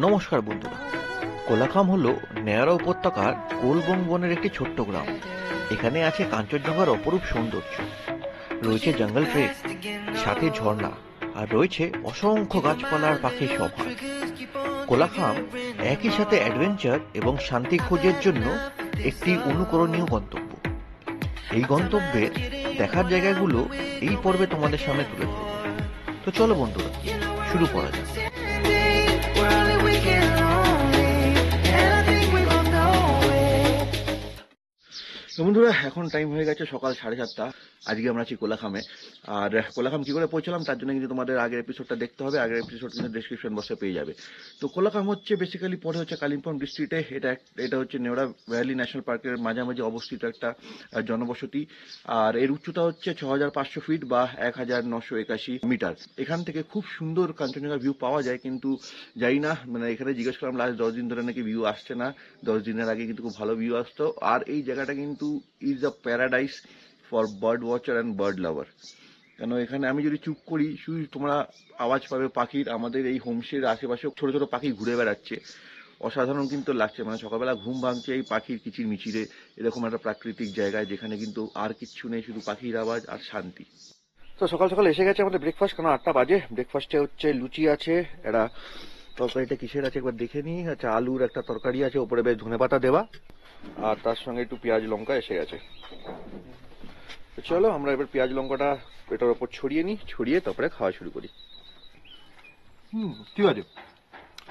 নমস্কার বন্ধুরা, কোলাখাম হলো নেয়ারা উপত্যকার কোলবং বনের একটি ছোট্ট গ্রাম। এখানে আছে কাঞ্চনজঙ্ঘার অপরূপ সৌন্দর্য, রয়েছে জঙ্গল ট্রেক, সাথে ঝর্ণা, আর রয়েছে অসংখ্য গাছপালা আর পাখির সমাহার। কোলাখাম একই সাথে অ্যাডভেঞ্চার এবং শান্তি খোঁজের জন্য একটি অনুকরণীয় গন্তব্য। এই গন্তব্যের দেখার জায়গাগুলো এই পর্বে তোমাদের সামনে তুলে ধরব। তো চলো বন্ধুরা, শুরু করা যাক। বন্ধুরা, এখন টাইম হয়ে গেছে সকাল 7:30। আজকে আমরা আছি কোলাখামে। আর কোলাখাম কি করে পৌঁছলাম তার জন্য কিন্তু তোমাদের আগের এপিসোডটা দেখতে হবে। আগের এপিসোড কিন্তু ডেসক্রিপশন বক্সে পেয়ে যাবে। তো কোলাখাম হচ্ছে বেসিক্যালি পড়ে হচ্ছে কালিম্পং ডিস্ট্রিক্টে। এটা হচ্ছে নেওড়া ভ্যালি ন্যাশনাল পার্কের মাঝামাঝি অবস্থিত একটা জনবসতি। আর এর উচ্চতা হচ্ছে 6500 ফিট বা 1981 মিটার। এখান থেকে খুব সুন্দর কাঞ্চনজঙ্ঘা ভিউ পাওয়া যায়, কিন্তু যাই না, মানে এখানে জিজ্ঞেস করলাম লাস্ট 10 দিন ধরে নাকি ভিউ আসছে না। 10 দিনের আগে কিন্তু খুব ভালো ভিউ আসতো। আর এই জায়গাটা কিন্তু is a paradise for bird watcher and bird লাভার। কেন এখানে আমি যদি চুপ করি, শুধু তোমরা আওয়াজ পাবে পাখির। আমাদের এই হোমস্টের আশেপাশে ছোট ছোট পাখি ঘুরে বেড়াচ্ছে, অসাধারণ কিন্তু লাগছে। মানে সকালবেলা ঘুম ভাঙছে এই পাখির কিচির মিচিরে, এরকম একটা প্রাকৃতিক জায়গায় যেখানে কিন্তু আর কিচ্ছু নেই, শুধু পাখির আওয়াজ আর শান্তি। তো সকাল সকাল এসে গেছে আমাদের ব্রেকফাস্ট, কারণ 8টা বাজে। ব্রেকফাস্টে হচ্ছে লুচি আছে, এটা তরকারিটা কিসের আছে একবার দেখে নিই। আচ্ছা, আলুর একটা তরকারি আছে, ওপরে বেশ ধনেপাতা দেওয়া, আর তার সঙ্গে একটু পেঁয়াজ লঙ্কা এসে গেছে। চলো আমরা এবার পেঁয়াজ লঙ্কাটা এটার ওপর ছড়িয়ে নিই, ছড়িয়ে তারপরে খাওয়া শুরু করি। ঠিক আছে,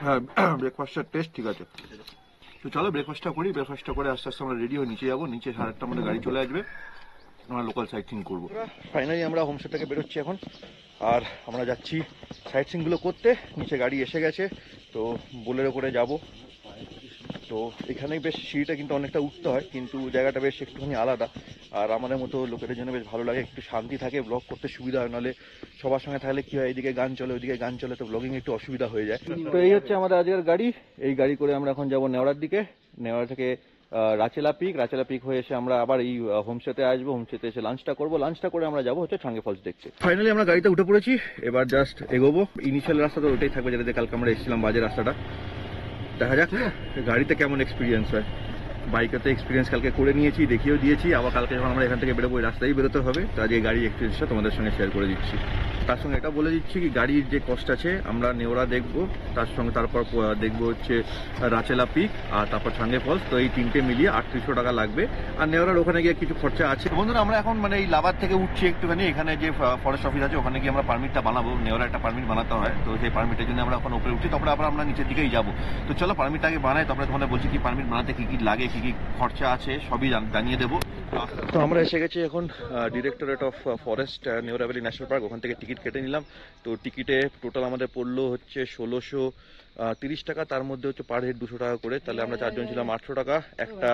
হ্যাঁ, ব্রেকফাস্টের টেস্ট ঠিক আছে। তো চলো ব্রেকফাস্টটা করি। ব্রেকফাস্টটা করে আস্তে আস্তে আমরা রেডি হয়ে নিচে যাবো। নিচে 8:30 মধ্যে গাড়ি চলে আসবে, আমরা লোকাল সাইট সিং করবো। ফাইনালি আমরা হোমস্টে থেকে বেরোচ্ছি এখন, আর আমরা যাচ্ছি সাইট সিং গুলো করতে। নিচে গাড়ি এসে গেছে, তো বোলেরো করে যাব। তো এখানে বেশ সিঁড়িটা কিন্তু অনেকটা উঠতে হয়, কিন্তু জায়গাটা বেশ একটুখানি আলাদা। আর আমাদের মতো লোকেদের জন্য বেশ ভালো লাগে, একটু শান্তি থাকে, ব্লগ করতে সুবিধা হয়। নাহলে সবার সঙ্গে থাকলে কি হয়, এদিকে গান চলে ওইদিকে গান চলে, তো ব্লগিং একটু অসুবিধা হয়ে যায়। তো এই হচ্ছে আমাদের আজকের গাড়ি। এই গাড়ি করে আমরা এখন যাবো নেওড়ার দিকে। নেওড়া থেকে রাচেলা পিক হয়ে এসে আমরা আবার এই হোমস্টেতে আসবো। হোমস্টেতে এসে লাঞ্চটা করবো, লাঞ্চটা করে আমরা যাবো হচ্ছে ছাঙ্গে ফলস দেখতে। ফাইনালি আমরা গাড়িতে উঠে পড়েছি, এবার জাস্ট এগোবো। ইনিশিয়াল রাস্তা তো ওটাই থাকবে, যেটাতে কালকে আমরা এসেছিলাম, বাজে রাস্তাটা। দেখা যাক গাড়িতে কেমন এক্সপিরিয়েন্স হয়। বাইকে তো এক্সপিরিয়েন্স কালকে করে নিয়েছি, দেখিয়েও দিয়েছি। আবার কালকে যখন আমরা এখান থেকে বেরোবো, ওই রাস্তায় বেরোতে হবে। তো আজ এই গাড়ির এক্সপিরিয়েন্সটা তোমাদের সঙ্গে শেয়ার করে দিচ্ছি। তার সঙ্গে এটা বলে দিচ্ছি কি, গাড়ির যে কস্ট আছে, আমরা নেওড়া দেখবো, তার সঙ্গে তারপর দেখবো হচ্ছে রাচেলা পিক, আর তারপর ছাঙ্গে ফলস। তো এই তিনটে মিলিয়ে 3800 টাকা লাগবে। আর নেওড়ার ওখানে গিয়ে কিছু খরচা আছে। বন্ধুরা, আমরা এখন মানে এই লাভার থেকে উঠছি একটুখানি। এখানে যে ফরেস্ট অফিস আছে, ওখানে গিয়ে আমরা পারমিটটা বানাবো। নেওড়া একটা পারমিট বানাতে হয়, তো সেই পারমিটের জন্য আমরা এখন উপরে উঠছি। তারপরে আবার আমরা নিচের দিকেই যাবো। তো চলো পারমিটটা আগে বানাই, তারপরে তোমাদের বলছি কি পারমিট বানাতে কি কি লাগে, কি কি খরচা আছে, সবই জানিয়ে দেবো। তো আমরা এসে গেছি এখন directorate of forest Neora valley national park. ওখান থেকে টিকিট কেটে নিলাম। তো টিকিটে টোটাল আমাদের পড়লো হচ্ছে 1630 টাকা। তার মধ্যে হচ্ছে পার হেড 200 টাকা করে। তাহলে আমরা 4 জন ছিলাম, 800 টাকা। একটা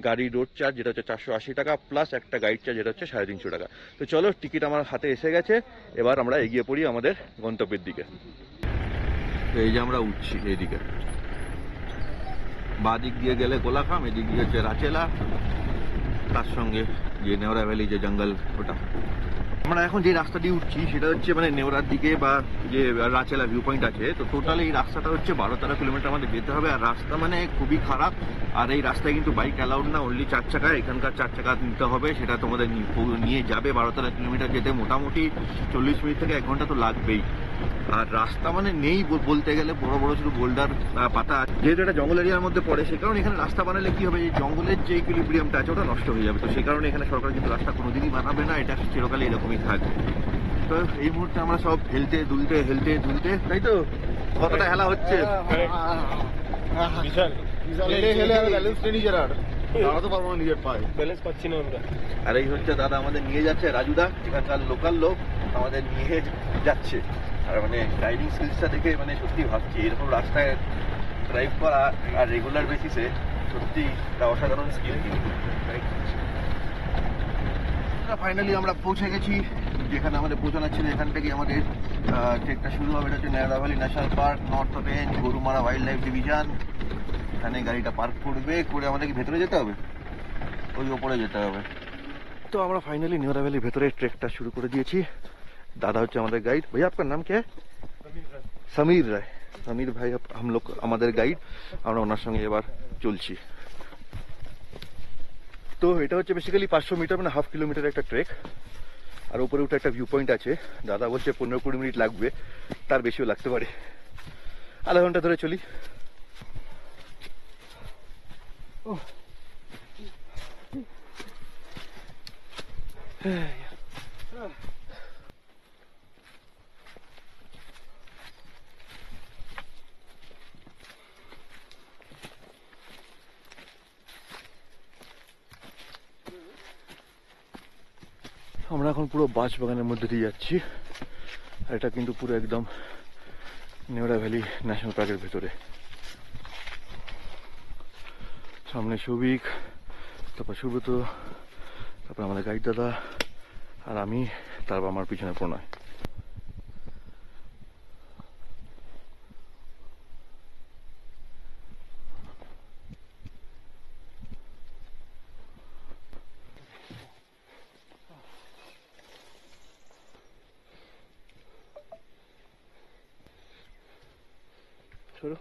গাড়ি রোড চার্জ যেটা হচ্ছে 480 টাকা, প্লাস একটা গাইড চার্জ যেটা হচ্ছে 350 টাকা। তো চলো, টিকিট আমার হাতে এসে গেছে, এবার আমরা এগিয়ে পড়ি আমাদের গন্তব্যের দিকে। তো এই যে আমরা উঠছি, এইদিকে বাঁ দিক দিয়ে গেলে কোলাখাম, এদিক দিয়ে হচ্ছে রাচেলা, তার সঙ্গে যে নেওড়া ভ্যালি যে জঙ্গল, ওটা। আমরা এখন যে রাস্তা দিয়ে উঠছি সেটা হচ্ছে মানে নেওড়ার দিকে বা যে রাচেলা ভিউ পয়েন্ট আছে। তো টোটাল এই রাস্তাটা হচ্ছে 12-13 কিলোমিটার আমাদের যেতে হবে। আর রাস্তা মানে খুবই খারাপ। আর এই রাস্তায় কিন্তু বাইক অ্যালাউড না, অনলি 4 চাকা। এখানকার 4 চাকা নিতে হবে, সেটা তোমাদের নিয়ে যাবে 12-13 কিলোমিটার যেতে। মোটামুটি 40 মিনিট থেকে 1 ঘন্টা তো লাগবেই। আর রাস্তা মানে নেই বলতে গেলে, বড় বড় শুধু বোল্ডার পাতা। যেহেতু এটা জঙ্গল এরিয়ার মধ্যে পড়ে, সে কারণে এখানে রাস্তা বানালে কি হবে, এই জঙ্গলের যে ইকুইলিব্রিয়ামটা আছে ওটা নষ্ট হয়ে যাবে। তো সেই কারণে এখানে সরকার কিন্তু রাস্তা কোনোদিনই বানাবে না, এটা চিরকালে এরকমই থাকবে। তো এই মুহূর্তে আমরা সব হেলতে দুলতে, তাই তো কতটা হেলা হচ্ছে। আর এই হচ্ছে দাদা আমাদের নিয়ে যাচ্ছে, রাজুদা, এখানকার লোকাল লোক আমাদের নিয়ে যাচ্ছে। আর মানে ড্রাইভিং স্কিলসটা দেখে মানে সত্যি ভাবছি, এরকম রাস্তায় ড্রাইভ করা আর রেগুলার বেসিসে সত্যি একটা অসাধারণ স্কিল। ফাইনালি আমরা পৌঁছে গেছি যেখানে আমাদের পৌঁছানো ছিল। এখান থেকে আমাদের ট্রেকটা শুরু হবে। এটা হচ্ছে Neora valley national park, north range, Gorumara wild life division. এখানে গাড়িটা পার্ক করবে, করে আমাদেরকে ভেতরে যেতে হবে, ওই ওপরে যেতে হবে। তো আমরা ফাইনালি নেওড়া ভ্যালির ভেতরে ট্রেকটা শুরু করে দিয়েছি। দাদা হচ্ছে আমাদের গাইড। ভাইয়া আপনার নাম কে? समीर राय। সমীর ভাই আমাদের গাইড, আমরা ওনার সঙ্গে এবার চলছি। তো এটা হচ্ছে বেসিক্যালি 500 মিটার মানে হাফ কিলোমিটার একটা ট্রেক। আর উপরে উঠে একটা ভিউ পয়েন্ট আছে, দাদা বলছে 15-20 মিনিট লাগবে, তার বেশিও লাগতে পারে, আধা ঘন্টা ধরে চলি। আমরা এখন পুরো বাঁশবাগানের মধ্যে দিয়ে যাচ্ছি, আর এটা কিন্তু পুরো একদম নেওড়া ভ্যালি ন্যাশনাল পার্কের ভেতরে। সামনে সৌভিক, তারপর সুব্রত, তারপর আমাদের গাইড দাদা, আর আমি, তারপর আমার পিছনে প্রণয়। চলো।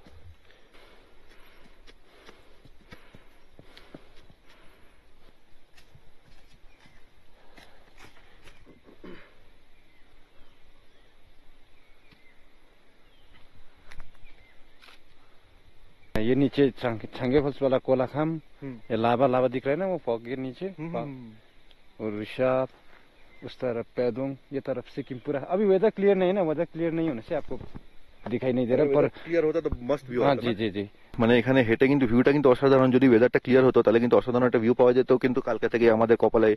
ये नीचे छंगे फॉल्स वाला कोलाखाम, ये लावा लावा दिख रहा है ना, वो फॉग के नीचे। और ऋषभ, उस तरफ पैदोंग, ये तरफ सिक्किम पूरा। अभी वेदर क्लियर नहीं है ना, वेदर क्लियर नहीं होने से आपको दिखाई नहीं दे रहा, पर ক্লিয়ার হতো তো মাস্ট ভিউ। हाँ जी जी जी। মানে এখানে হেঁটে কিন্তু ভিউটা কিন্তু অসাধারণ, যদি ওয়েদারটা ক্লিয়ার হতো তাহলে কিন্তু অসাধারণ একটা ভিউ পাওয়া যেত, কিন্তু কালকে থেকে আমাদের কপালে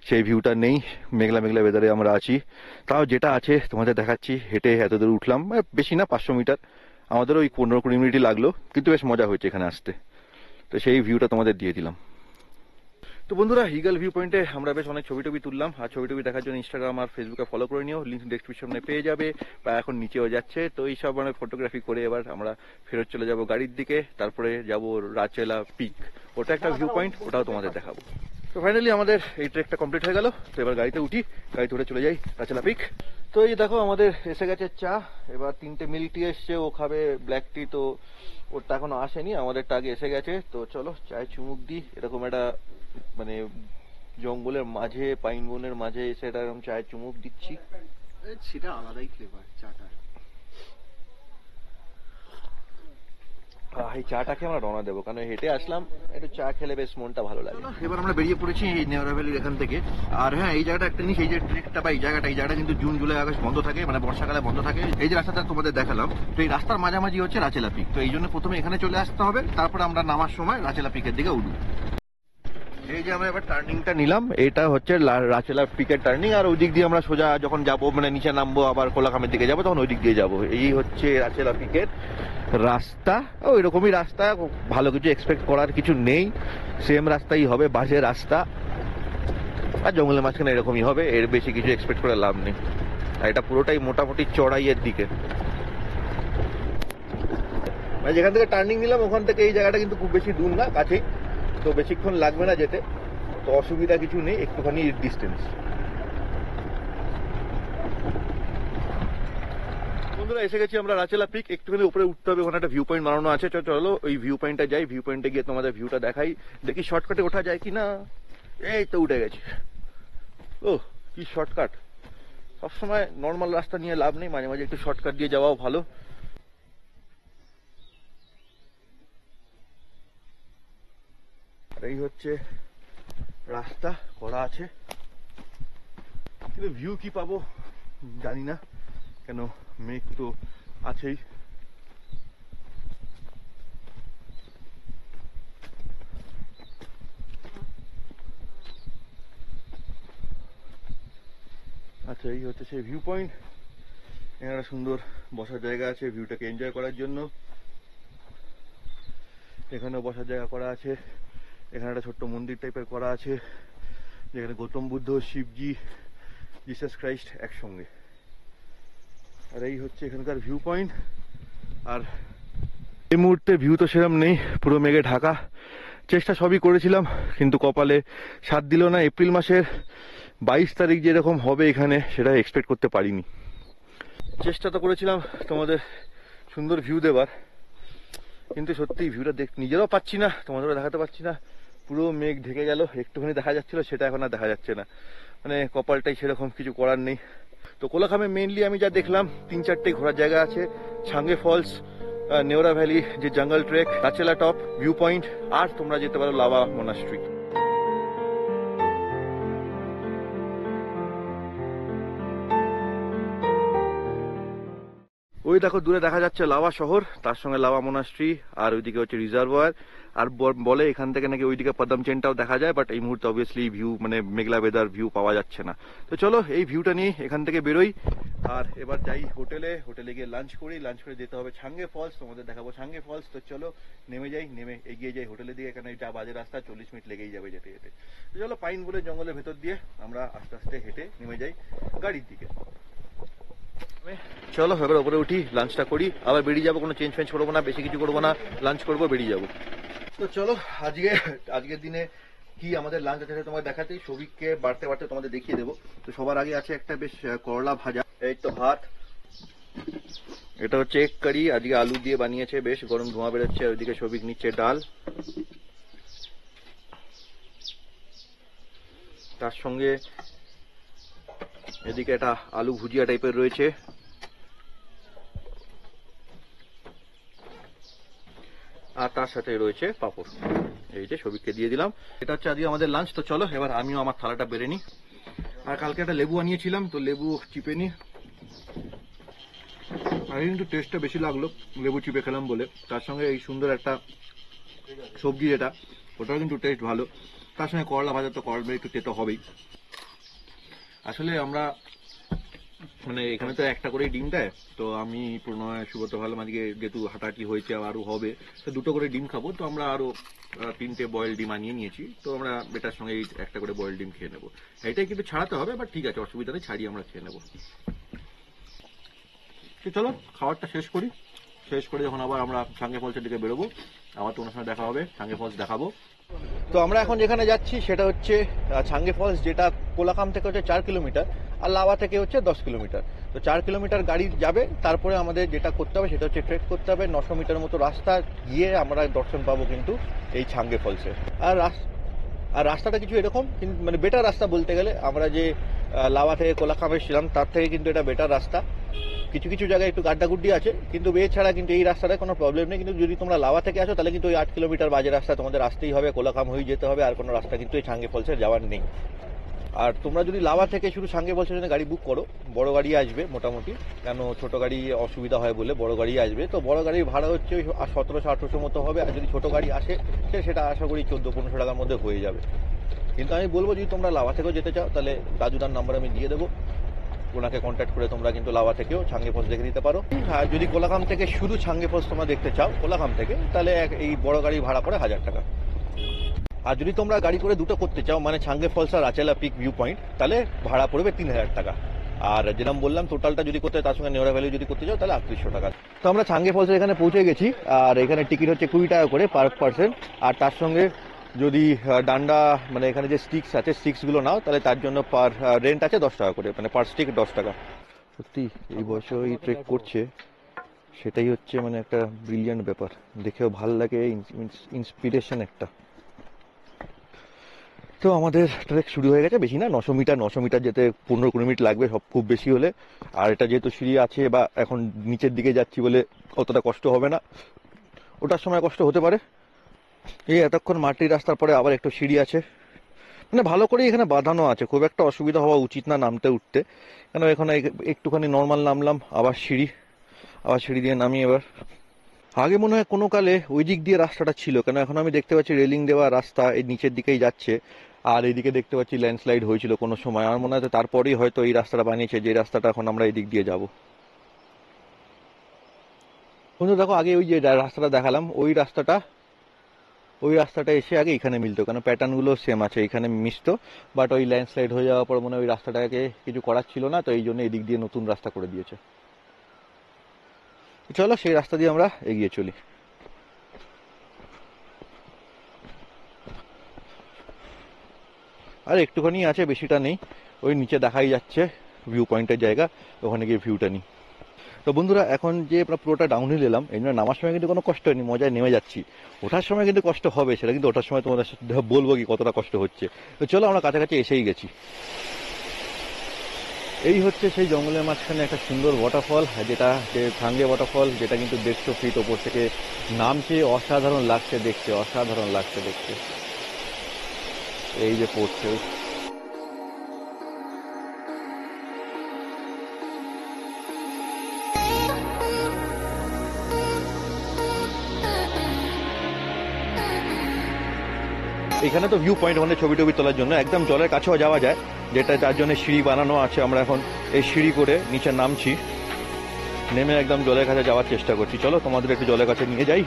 সেই ভিউটা নেই, মেঘলা মেঘলা ওয়েদারে আমরা আছি। তাও যেটা আছে তোমাদের দেখাচ্ছি। হেঁটে এত দূর উঠলাম, বেশি না 500 মিটার, আমাদের ওই 15-20 মিনিটই লাগলো, কিন্তু বেশ মজা হয়েছে এখানে আসতে। তো সেই ভিউটা তোমাদের দিয়ে দিলাম। তো বন্ধুরা, ইগল ভিউ পয়েন্টে আমরা বেশ অনেক ছবি টবি তুললাম, আর ছবি টবি দেখার জন্য ইনস্টাগ্রাম আর ফেসবুকে ফলো করে নিও, লিঙ্ক ডেসক্রিপশনে পেয়ে যাবে, বা এখন নিচেও যাচ্ছে। তো এইসব মানে ফটোগ্রাফি করে এবার আমরা ফেরত চলে যাব গাড়ির দিকে, তারপরে যাব রাচেলা পিক, ওটা একটা ভিউ পয়েন্ট, ওটাও তোমাদের দেখাবো। তো ফাইনালি আমাদের এই ট্রেকটা কমপ্লিট হয়ে গেল। তো এবার গাড়িতে উঠি, গাড়িতে উঠে চলে যাই রাচেলা পিক। তো এই দেখো আমাদের এসে গেছে চা, এবার 3টে মিল্ক টি এসছে, ও খাবে ব্ল্যাক টি, তো ওরটা এখনো আসেনি, আমাদেরটা আগে এসে গেছে। তো চলো চায় চুমুক দিই। এরকম একটা মানে জঙ্গলের মাঝে, পাইন বনের মাঝে এসে এটা এরকম চায়ের চুমুক দিচ্ছি, সেটা আলাদাই ফ্লেভার চাটা। এই চাটাকে আমরা রওনা দেবো, কারণ হেঁটে আসলাম, একটু চা খেলে বেশ মনটা ভালো লাগে। এবার আমরা বেরিয়ে পড়েছি এই নেওড়া ভ্যালির এখান থেকে। আর হ্যাঁ, এই জায়গাটা একটা জিনিস, এই যে ট্রেকটা বা এই জায়গাটা কিন্তু জুন জুলাই আগস্ট বন্ধ থাকে, মানে বর্ষাকালে বন্ধ থাকে। এই যে রাস্তাটা তোমাদের দেখালাম, তো এই রাস্তার মাঝামাঝি হচ্ছে রাচেলা পিক। তো এই জন্য প্রথমে এখানে চলে আসতে হবে, তারপরে আমরা নামার সময় রাচেলা পিকের দিকে উঠবো। এই যে আমরা এবার টার্নিংটা নিলাম, এটা হচ্ছে রাচেলা পিকের টার্নিং, আর ওই দিক দিয়ে আমরা সোজা যখন যাবো, মানে নিচে নামবো আবার কোলাখামের দিকে যাবো, তখন ওই দিক দিয়ে যাবো। এই হচ্ছে রাচেলা পিকের রাস্তা। ওই রকমই রাস্তা, ভালো কিছু এক্সপেক্ট করার কিছু নেই, সেম রাস্তাই হবে, বাসের রাস্তা, আর জঙ্গলের মাঝখানে এরকমই হবে, এর বেশি কিছু এক্সপেক্ট করে লাভ নেই। আর এটা পুরোটাই মোটামুটি চড়াইয়ের দিকে। মানে যেখান থেকে টার্নিং নিলাম ওখান থেকে এই জায়গাটা কিন্তু খুব বেশি দূর না, কাছেই, তো বেশিক্ষণ লাগবে না যেতে, তো অসুবিধা কিছু নেই, একটুখানি ডিস্টেন্স। বন্ধুরা এসে গেছি আমরা রাচেলা পিক, একটুখানি উপরে উঠতে হবে, ওখানে একটা ভিউ পয়েন্ট বানানো আছে। চলো ওই ভিউ পয়েন্টটা যাই, ভিউ পয়েন্টে গিয়ে তোমাদের ভিউটা দেখাই, দেখি শর্টকাটে ওঠা যায় কিনা। এই তো উঠে গেছি। ও কি শর্টকাট, সবসময় নর্মাল রাস্তা নিয়ে লাভ নেই, মাঝে মাঝে একটু শর্টকাট দিয়ে যাওয়াও ভালো। এই হচ্ছে রাস্তা করা আছে, কিন্তু ভিউ কি পাবো জানি না, কেন মেঘ তো আছেই। আচ্ছা, এই হচ্ছে সেই ভিউ পয়েন্ট। এখানে একটা সুন্দর বসার জায়গা আছে ভিউটাকে এনজয় করার জন্য, এখানেও বসার জায়গা করা আছে। এখানে একটা ছোট্ট মন্দির টাইপের করা আছে, যেখানে গৌতম বুদ্ধ, শিবজি, জিসাস ক্রাইস্ট একসঙ্গে। আর এই হচ্ছে এখানকার ভিউ পয়েন্ট। আর এই মুহূর্তে ভিউ তো সেরকম নেই, পুরো মেঘে ঢাকা। চেষ্টা সবই করেছিলাম, কিন্তু কপালে সাথ দিল না। এপ্রিল মাসের 22 তারিখ যেরকম হবে এখানে, সেটা এক্সপেক্ট করতে পারিনি। চেষ্টা তো করেছিলাম তোমাদের সুন্দর ভিউ দেবার, কিন্তু সত্যি ভিউটা নিজেরাও পাচ্ছি না, তোমাদেরও দেখাতে পারছি না। পুরো মেঘ ঢেকে গেল, একটুখানি দেখা যাচ্ছিল, সেটা এখন আর দেখা যাচ্ছে না। মানে কপালটাই সেরকম, কিছু করার নেই। তো কোলাখামে মেইনলি আমি যা দেখলাম 3-4টে ঘোরার জায়গা আছে। ছাঙ্গে ফলস, নেওরা ভ্যালি, যে জঙ্গল ট্রেক, রাচেলা টপ, ভিউ পয়েন্ট, আর তোমরা যেতে পারো লাভা মোনাস্ট্রি। ওই দেখো দূরে দেখা যাচ্ছে লাভা শহর, তার সঙ্গে লাভা মোনাস্ট্রি, আর ওইদিকে হচ্ছে রিজার্ভার। আর বলে এখান থেকে নাকি ওইদিকে পদ্ম চেনটাও দেখা যায়, বাট এই মুহূর্তে অবভিয়াসলি ভিউ মানে মেঘলা ওয়েদার, ভিউ পাওয়া যাচ্ছে না। তো চলো এই ভিউটা নিয়ে এখান থেকে বেরোই, আর এবার যাই হোটেলে গিয়ে লাঞ্চ করে যেতে হবে ছাঙ্গে ফলস, তোমাদের দেখাবো ছাঙ্গে ফলস। তো চলো নেমে এগিয়ে যাই হোটেলের দিকে, কারণ যা বাজে রাস্তা, 40 মিনিট লেগেই যাবে যেতে যেতে। তো চলো পাইন বলে জঙ্গলের ভেতর দিয়ে আমরা আস্তে আস্তে হেঁটে নেমে যাই গাড়ির দিকে। চলো এবার ওপরে উঠি, লাঞ্চটা করি, আবার বেরিয়ে যাবো। কোনো চেঞ্জ করবো না, বেশি কিছু করবো না, লাঞ্চ করবো, বেরিয়ে যাবো। তো চলো আজকের দিনে কি আমাদের লাঞ্চ আছে তোমার দেখাতেই, সবিককে বাড়তে তোমাদের দেখিয়ে দেবো। তো সবার আগে আছে একটা বেশ করলা ভাজা, এই তো ভাত, এটা হচ্ছে এগ কারি, আজকে আলু দিয়ে বানিয়েছে, বেশ গরম ধোঁয়া বেরোচ্ছে। ওইদিকে সবিক নিচ্ছে ডাল, তার সঙ্গে এদিকে একটা আলু ভুজিয়া টাইপের রয়েছে, আর তার সাথে রয়েছে পাঁপড়। এই যে সবিককে দিয়ে দিলাম, এটা হচ্ছে আজকে আমাদের লাঞ্চ। তো চলো এবার আমিও আমার থালাটা বেড়ে নিই। আর কালকে একটা লেবু আনিয়েছিলাম, তো লেবু চিপে নিই। আর কিন্তু টেস্টটা বেশি লাগলো লেবু চিপে খেলাম বলে। তার সঙ্গে এই সুন্দর একটা সবজি যেটা, ওটাও কিন্তু টেস্ট ভালো। তার সঙ্গে করলা ভাজা, তো করলা একটু তেতো হবেই। আসলে আমরা মানে এখানে তো একটা করেই ডিম দেয়, তো আমি প্রণয় সুগত ভালো আজকে যেহেতু হাঁটাহাঁটি হয়েছে আরো হবে, তো 2টো করে ডিম খাবো, তো আমরা আরো 3টে বয়েল ডিম আনিয়ে নিয়েছি। তো আমরা বেটার সঙ্গে একটা করে বয়েল ডিম খেয়ে নেবো। এটাই কিন্তু ছাড়াতে হবে, বাট ঠিক আছে, অসুবিধা নেই, ছাড়িয়ে আমরা খেয়ে নেবো। চলো খাবারটা শেষ করে যখন আবার আমরা ছাঙ্গে ফলসের দিকে বেরোবো, আবার তোমার সঙ্গে দেখা হবে, ছাঙ্গে ফলস দেখাবো। তো আমরা এখন যেখানে যাচ্ছি সেটা হচ্ছে ছাঙ্গে ফলস, যেটা কোলাখাম থেকে হচ্ছে 4 কিলোমিটার, আর লাভা থেকে হচ্ছে 10 কিলোমিটার। তো 4 কিলোমিটার গাড়ি যাবে, তারপরে আমাদের যেটা করতে হবে সেটা হচ্ছে ট্রেক করতে হবে 900 মিটার মতো রাস্তা, গিয়ে আমরা দর্শন পাবো কিন্তু এই ছাঙ্গে ফলসে। আর রাস্তাটা কিছু এরকম, কিন্তু মানে বেটার রাস্তা বলতে গেলে, আমরা যে লাভা থেকে কোলাখাম এসেছিলাম তার থেকে কিন্তু এটা বেটার রাস্তা। কিছু কিছু জায়গায় একটু গাড্ডাগুড্ডি আছে, কিন্তু এছাড়া কিন্তু এই রাস্তাটায় কোনো প্রবলেম নেই। কিন্তু যদি তোমরা লাভা থেকে আসো তাহলে কিন্তু ওই 8 কিলোমিটার বাজে রাস্তা তোমাদের আসতেই হবে, কোলাখাম হয়ে যেতে হবে, আর কোনো রাস্তা কিন্তু এই ছাঙ্গে ফলসের যাওয়ার নেই। আর তোমরা যদি লাভা থেকে শুধু ছাঙ্গে ফলসের জন্য গাড়ি বুক করো, বড় গাড়ি আসবে মোটামুটি, কেন ছোট গাড়ি অসুবিধা হয় বলে বড় গাড়ি আসবে। তো বড় গাড়ির ভাড়া হচ্ছে ওই 1700-1800 মতো হবে, আর যদি ছোট গাড়ি আসে সেটা আশা করি 1400-1500 টাকার মধ্যে হয়ে যাবে। কিন্তু আমি বলবো যদি তোমরা লাভা থেকেও যেতে চাও তাহলে রাজুদার নাম্বার আমি দিয়ে দেবো, ওনাকে কন্ট্যাক্ট করে তোমরা কিন্তু লাভা থেকেও ছাঙ্গে ফলস দেখে নিতে পারো। আর যদি কোলাখাম থেকে শুধু ছাঙ্গে ফলস তোমরা দেখতে চাও কোলাখাম থেকে, তাহলে এই বড় গাড়ি ভাড়া পড়ে 1000 টাকা। আর যদি তোমরা গাড়ি করে দুটো করতে চাও, মানে ছাঙ্গে ফলস আর রাচেলা পিক ভিউ পয়েন্ট, তাহলে ভাড়া পড়বে 3000 টাকা। আর যেরকম বললাম টোটালটা যদি করতে, তার সঙ্গে নেওরা ভ্যালি যদি করতে চাও তাহলে 3800 টাকা। তো আমরা ছাঙ্গে ফলসের এখানে পৌঁছে গেছি, আর এখানে টিকিট হচ্ছে 20 টাকা করে পার পার্সন। আর তার সঙ্গে যদি ডান্ডা মানে এখানে যে স্টিক্স আছে, স্টিক্সগুলো নাও, তাহলে তার জন্য পার রেন্ট আছে 10 টাকা করে, মানে পার স্টিক 10 টাকা। সত্যি এই বয়সে ওই ট্রেক করছে, সেটাই হচ্ছে মানে একটা ব্রিলিয়ান্ট ব্যাপার, দেখেও ভাল লাগে, ইন্সপিরেশন একটা। তো আমাদের ট্রেক শুরু হয়ে গেছে, বেশি না, 900 মিটার যেতে 15-20 মিনিট লাগবে সব খুব বেশি হলে। আর এটা যেহেতু সিঁড়ি আছে বা এখন নিচের দিকে যাচ্ছি বলে অতটা কষ্ট হবে না, ওটার সময় কষ্ট হতে পারে। এই এতক্ষণ মাটির রাস্তার পরে আবার একটু সিঁড়ি আছে, মানে ভালো করে এখানে বাঁধানো আছে, খুব একটা অসুবিধা হওয়া উচিত না নামতে উঠতে। কেন এখানে একটুখানি নর্মাল নামলাম, আবার সিঁড়ি দিয়ে নামি। এবার আগে মনে হয় কোনো কালে ওই দিক দিয়ে রাস্তাটা ছিল, কেন এখন আমি দেখতে পাচ্ছি রেলিং দেওয়া রাস্তা এই নিচের দিকেই যাচ্ছে, আর এইদিকে দেখতে পাচ্ছি ল্যান্ডস্লাইড হয়েছিল কোনো সময়। আমার মনে হয় তারপরেই হয়তো এই রাস্তাটা বানিয়েছে, যে রাস্তাটা এখন আমরা এই দিক দিয়ে যাব। বন্ধু দেখো, আগে ওই যে রাস্তাটা দেখালাম, ওই রাস্তাটা এসে আগে এখানে মিলতো, কারণ প্যাটার্নগুলো সেম আছে, এখানে মিশতো। বাট ওই ল্যান্ডস্লাইড হয়ে যাওয়ার পর মনে হয় ওই রাস্তাটাকে কিছু করার ছিল না, তো এই জন্য এদিক দিয়ে নতুন রাস্তা করে দিয়েছে। চলো সেই রাস্তা দিয়ে আমরা এগিয়ে চলি। আর একটুখানি আছে, বেশিটা নেই, ওই নিচে দেখাই যাচ্ছে ভিউ পয়েন্টের জায়গা, ওখানে গিয়ে ভিউটা নিই। তো বন্ধুরা এখন যে আমরা পুরোটা ডাউনহিল এলাম, এই জন্য নামার সময় কিন্তু কোনো কষ্ট হয়নি, মজায় নেমে যাচ্ছি। ওঠার সময় কিন্তু কষ্ট হবে, সেটা কিন্তু ওঠার সময় তোমাদের সাথে বলবো কি কতটা কষ্ট হচ্ছে। তো চলো আমরা কাছাকাছি এসেই গেছি। এই হচ্ছে সেই জঙ্গলের মাঝখানে একটা সুন্দর ওয়াটারফল, যেটা যে থাঙ্গে ওয়াটারফল, যেটা কিন্তু 150 ফিট ওপর থেকে নামছে। অসাধারণ লাগছে দেখতে, অসাধারণ লাগছে দেখতে। এই যে পড়ছে, এখানে তো ভিউ পয়েন্ট, ওখানে ছবি টবি তোলার জন্য একদম জলের কাছেও যাওয়া যায়, যেটা তার জন্য সিঁড়ি বানানো আছে। আমরা এখন এই সিঁড়ি করে নিচে নামছি, নেমে একদম জলের কাছে যাওয়ার চেষ্টা করছি। চলো তোমাদের একটু জলের কাছে নিয়ে যাই।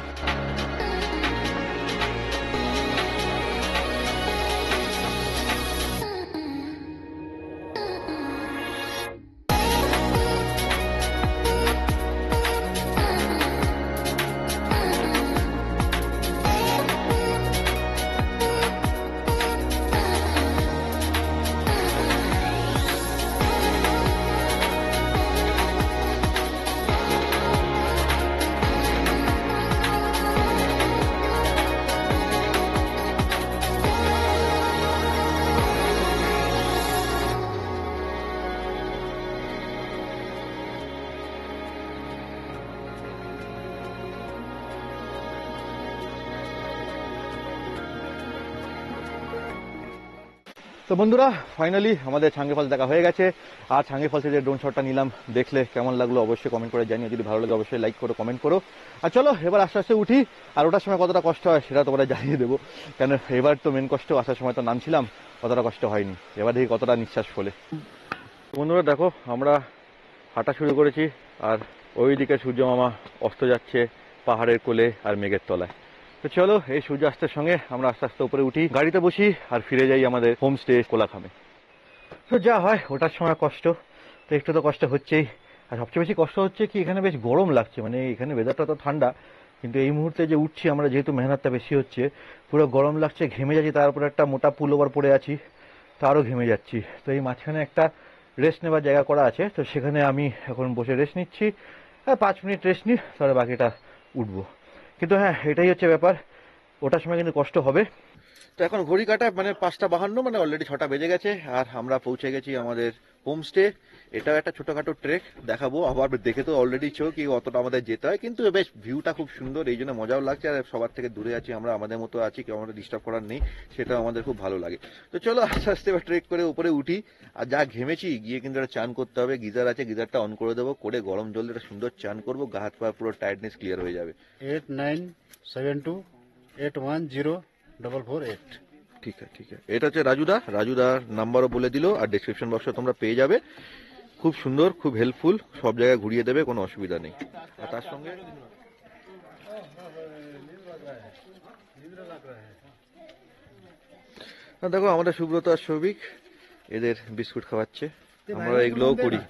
তো বন্ধুরা ফাইনালি আমাদের ছাঙ্গে ফলস দেখা হয়ে গেছে। আর ছাঙ্গে ফলসে যে ড্রোন শটটা নিলাম, দেখলে কেমন লাগলো অবশ্যই কমেন্ট করে জানিও। যদি ভালো লাগে অবশ্যই লাইক করো, কমেন্ট করো। আর চলো এবার আস্তে আস্তে উঠি, আর ওটার সময় কতটা কষ্ট হয় সেটা তোমরা জানিয়ে দেবো। কেন এবার তো মেন কষ্ট, আসার সময় তো নামছিলাম, কতটা কষ্ট হয়নি। এবার দেখি কতটা নিঃশ্বাস ফলে। বন্ধুরা দেখো আমরা হাঁটা শুরু করেছি, আর ওইদিকে সূর্য মামা অস্ত যাচ্ছে পাহাড়ের কোলে আর মেঘের তলায়। তো চলো এই সূর্যাস্তের সঙ্গে আমরা আস্তে আস্তে উপরে উঠি, গাড়িতে বসি আর ফিরে যাই আমাদের হোমস্টে কোলাখামে। তো যা হয় ওটার সময় কষ্ট, তো একটু তো কষ্ট হচ্ছেই। আর সবচেয়ে বেশি কষ্ট হচ্ছে কি এখানে বেশ গরম লাগছে, মানে এখানে ওয়েদারটা তো ঠান্ডা, কিন্তু এই মুহূর্তে যে উঠছি আমরা, যেহেতু মেহনতটা বেশি হচ্ছে, পুরো গরম লাগছে, ঘেমে যাচ্ছি। তার উপরে একটা মোটা পুল ওভার পরে আছি, তো আরও ঘেমে যাচ্ছি। তো এই মাঝখানে একটা রেস্ট নেবার জায়গা করা আছে, তো সেখানে আমি এখন বসে রেস্ট নিচ্ছি। 5 মিনিট রেস্ট নিই, তাহলে বাকিটা উঠবো। কিন্তু হ্যাঁ, এটাই হচ্ছে ব্যাপার, ওটার সময় কিন্তু কষ্ট হবে। তো এখন ঘড়ি কাটায় মানে 5:52, মানে অলরেডি 6টা বেজে গেছে, আর আমরা পৌঁছে গেছি আমাদের হোমস্টে। এটাও একটা ছোটখাটো ট্রেক, দেখাবো। আবার দেখে তো অলরেডি কি অতটা আমাদের যেতে হয়, কিন্তু বেশ ভিউটা খুব সুন্দর, এই জন্য মজাও লাগছে। আর সবার থেকে দূরে আছি আমরা, আমাদের মতো আছি, কেউ আমাদের ডিস্টার্ব করার নেই, সেটাও আমাদের খুব ভালো লাগে। তো চলো আস্তে আস্তে এবার ট্রেক করে উপরে উঠি। আর যা ঘেমেছি, গিয়ে কিন্তু একটা চান করতে হবে। গিজার আছে, গিজারটা অন করে দেবো, করে গরম জল দিয়ে একটা সুন্দর চান করবো, গা হাত পা পুরো টায়ার্ডনেস ক্লিয়ার হয়ে যাবে। 8972810448। ঠিক আছে, ঠিক আছে। এটা হচ্ছে রাজুদার নাম্বারও বলে দিল, আর ডেসক্রিপশন বক্সে তোমরা পেয়ে যাবে। খুব সুন্দর, খুব হেল্পফুল, সব জায়গায় ঘুরিয়ে দেবে, কোনো অসুবিধা নেই। আর তার সঙ্গে দেখো আমাদের সুব্রত আর সৌভিক এদের বিস্কুট খাওয়াচ্ছে, আমরা এগুলোও করি।